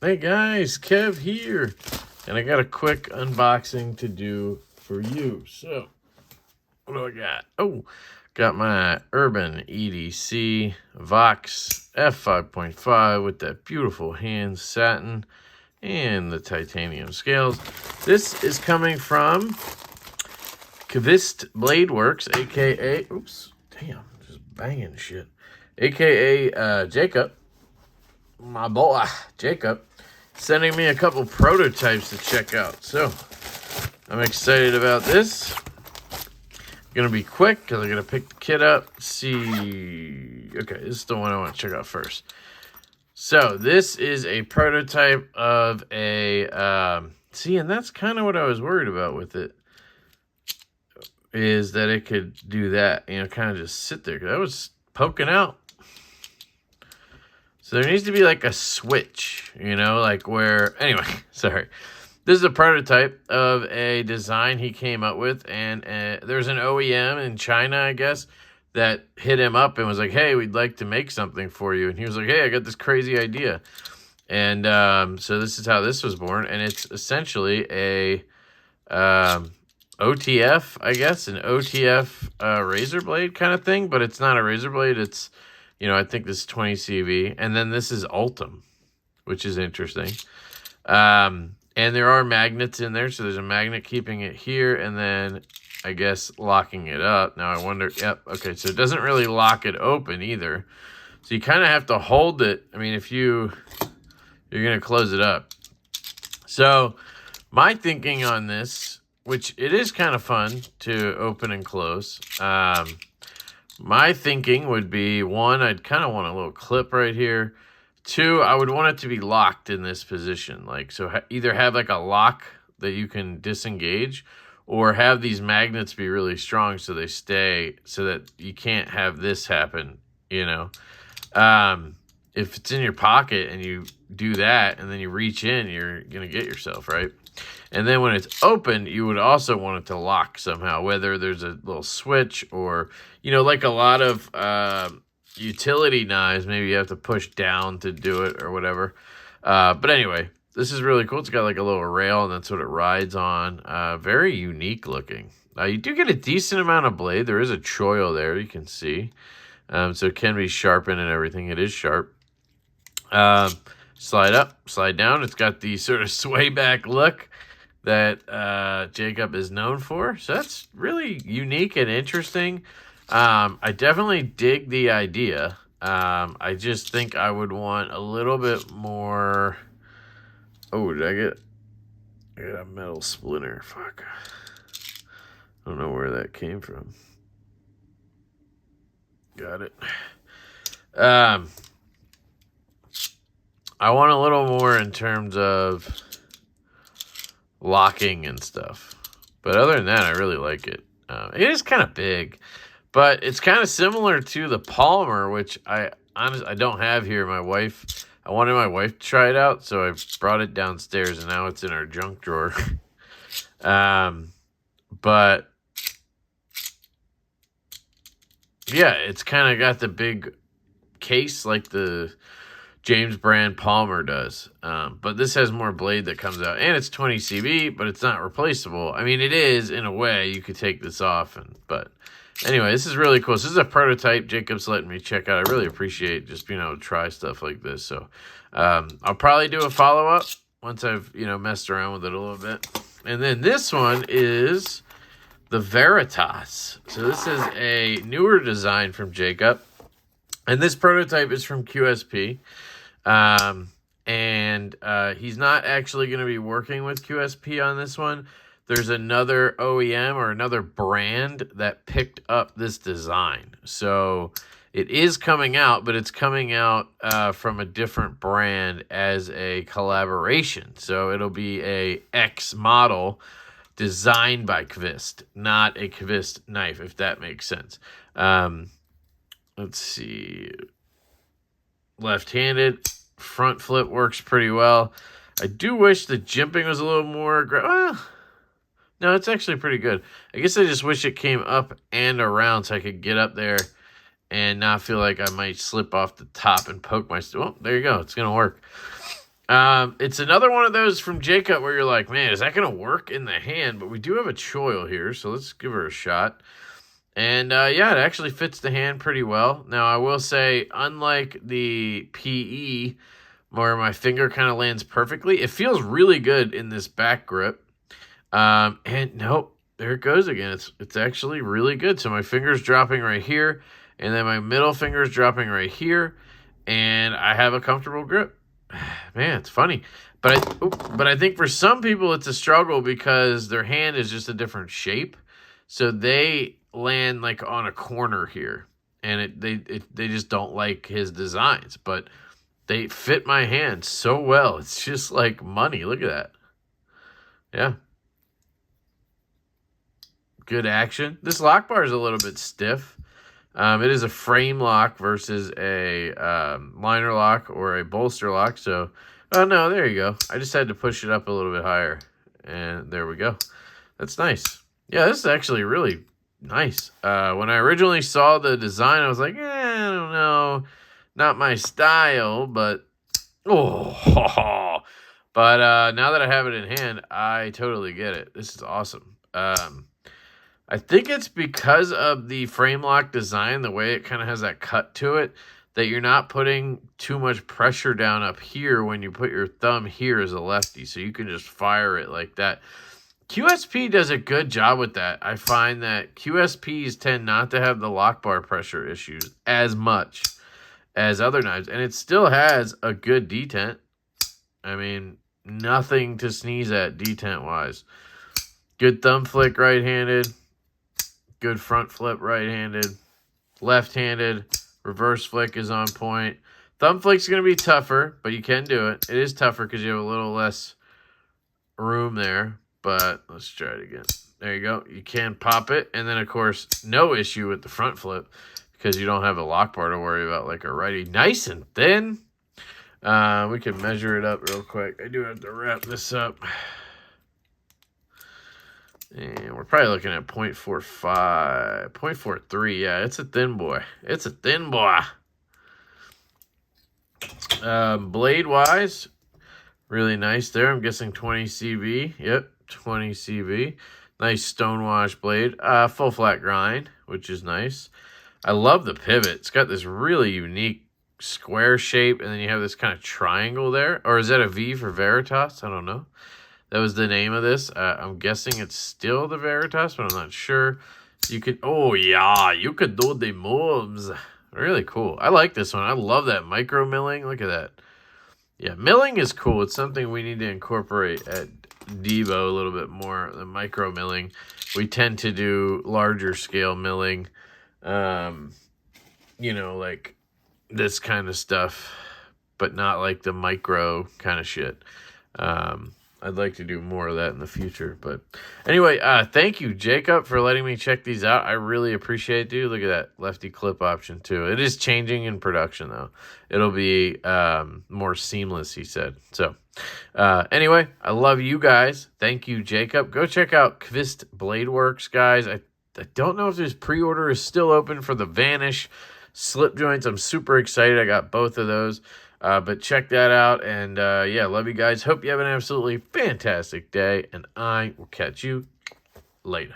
Hey guys, Kev here, and I got a quick unboxing to do for you. So, what do I got? Oh, got my Urban EDC Vox F5.5 with that beautiful hand satin and the titanium scales. This is coming from Qvist Bladeworks, aka, oops, damn, just banging shit, aka Jacob. My boy, Jacob, sending me a couple prototypes to check out. So, I'm excited about this. Gonna be quick because I'm gonna pick the kit up. See, okay, this is the one I want to check out first. So, this is a prototype of a, see, and that's kind of what I was worried about with it, is that it could do that, you know, kind of just sit there. 'Cause I was poking out. So there needs to be like a switch, you know, like where, anyway, sorry. This is a prototype of a design he came up with, and there's an OEM in China, I guess, that hit him up and was like, hey, we'd like to make something for you. And he was like, hey, I got this crazy idea. And so this is how this was born, and it's essentially a OTF, I guess, an OTF razor blade kind of thing, but it's not a razor blade, it's, you know, I think this is 20 CV. And then this is Ultem, which is interesting. And there are magnets in there. So there's a magnet keeping it here. And then, I guess, locking it up. Now, I wonder, yep, okay. So it doesn't really lock it open either. So you kind of have to hold it. I mean, if you're going to close it up. So my thinking on this, which it is kind of fun to open and close. My thinking would be, one, I'd kind of want a little clip right here. Two, I would want it to be locked in this position. Like, so either have like a lock that you can disengage, or have these magnets be really strong so they stay, so that you can't have this happen, you know. If it's in your pocket and you do that and then you reach in, you're going to get yourself, right? And then when it's open, you would also want it to lock somehow, whether there's a little switch or, you know, like a lot of utility knives, maybe you have to push down to do it or whatever. But anyway, this is really cool. It's got like a little rail, and that's what it rides on. Very unique looking. You do get a decent amount of blade. There is a choil there, you can see. So it can be sharpened and everything. It is sharp. Slide up, slide down. It's got the sort of sway back look that Jacob is known for. So that's really unique and interesting. I definitely dig the idea. I just think I would want a little bit more. Oh, did I get a metal splinter? Fuck. I don't know where that came from. Got it. I want a little more in terms of locking and stuff. But other than that, I really like it. It is kind of big, but it's kind of similar to the Palmer, which I don't have here. I wanted my wife to try it out, so I brought it downstairs, and now it's in our junk drawer. But yeah, it's kind of got the big case like the James brand Palmer does. But this has more blade that comes out, and it's 20 CV, but it's not replaceable. I mean, it is in a way. You could take this off, but anyway, this is really cool. So this is a prototype Jacob's letting me check out. I really appreciate just being able to try stuff like this. So I'll probably do a follow-up once I've, you know, messed around with it a little bit. And then this one is the Veritas. So this is a newer design from Jacob, and this prototype is from QSP. And he's not actually going to be working with QSP on this one. There's another OEM or another brand that picked up this design. So it is coming out, but it's coming out from a different brand as a collaboration. So it'll be a X model designed by Qvist, not a Qvist knife, if that makes sense. Let's see. Left-handed. Front flip works pretty well. I do wish the jimping was a little more no, it's actually pretty good. I guess I just wish it came up and around so I could get up there and not feel like I might slip off the top and poke my... Well, there you go. It's going to work. It's another one of those from Jacob where you're like, man, is that going to work in the hand? But we do have a choil here, so let's give her a shot. And yeah, it actually fits the hand pretty well. Now, I will say, unlike the PE, where my finger kind of lands perfectly, it feels really good in this back grip. And nope, there it goes again. It's actually really good. So my finger's dropping right here, and then my middle finger's dropping right here, and I have a comfortable grip. Man, it's funny. But I think for some people it's a struggle because their hand is just a different shape. So they land like on a corner here, and they just don't like his designs, but they fit my hand so well. It's just like money. Look at that. Yeah. Good action. This lock bar is a little bit stiff. It is a frame lock versus a liner lock or a bolster lock. So, oh no, there you go. I just had to push it up a little bit higher, and there we go. That's nice. Yeah, this is actually really nice. When I originally saw the design, I was like, I don't know, not my style, but oh, but now that I have it in hand, I totally get it. This is awesome. I think it's because of the frame lock design, the way it kind of has that cut to it, that you're not putting too much pressure down up here when you put your thumb here as a lefty, so you can just fire it like that. QSP does a good job with that. I find that QSPs tend not to have the lock bar pressure issues as much as other knives, and it still has a good detent. I mean, nothing to sneeze at detent-wise. Good thumb flick right-handed. Good front flip right-handed. Left-handed. Reverse flick is on point. Thumb flick's going to be tougher, but you can do it. It is tougher because you have a little less room there, but let's try it again. There you go. You can pop it, and then, of course, no issue with the front flip because you don't have a lock bar to worry about like a righty. Nice and thin. We can measure it up real quick. I do have to wrap this up. And we're probably looking at 0.45, 0.43. Yeah, it's a thin boy. It's a thin boy. Blade-wise, really nice there. I'm guessing 20 CV. Yep, 20 CV. Nice stonewash blade. Full flat grind, which is nice. I love the pivot. It's got this really unique square shape, and then you have this kind of triangle there. Or is that a V for Veritas? I don't know. That was the name of this. I'm guessing it's still the Veritas, but I'm not sure. You could, oh yeah, you could do the moves. Really cool. I like this one. I love that micro milling. Look at that. Yeah, milling is cool. It's something we need to incorporate at Devo a little bit more. The micro milling. We tend to do larger scale milling. You know, like this kind of stuff, but not like the micro kind of shit. I'd like to do more of that in the future. But anyway, thank you, Jacob, for letting me check these out. I really appreciate it, dude. Look at that lefty clip option, too. It is changing in production, though. It'll be more seamless, he said. So anyway, I love you guys. Thank you, Jacob. Go check out Qvist Bladeworks, guys. I don't know if this pre-order is still open for the Vanish slip joints. I'm super excited. I got both of those. But check that out, and yeah, love you guys. Hope you have an absolutely fantastic day, and I will catch you later.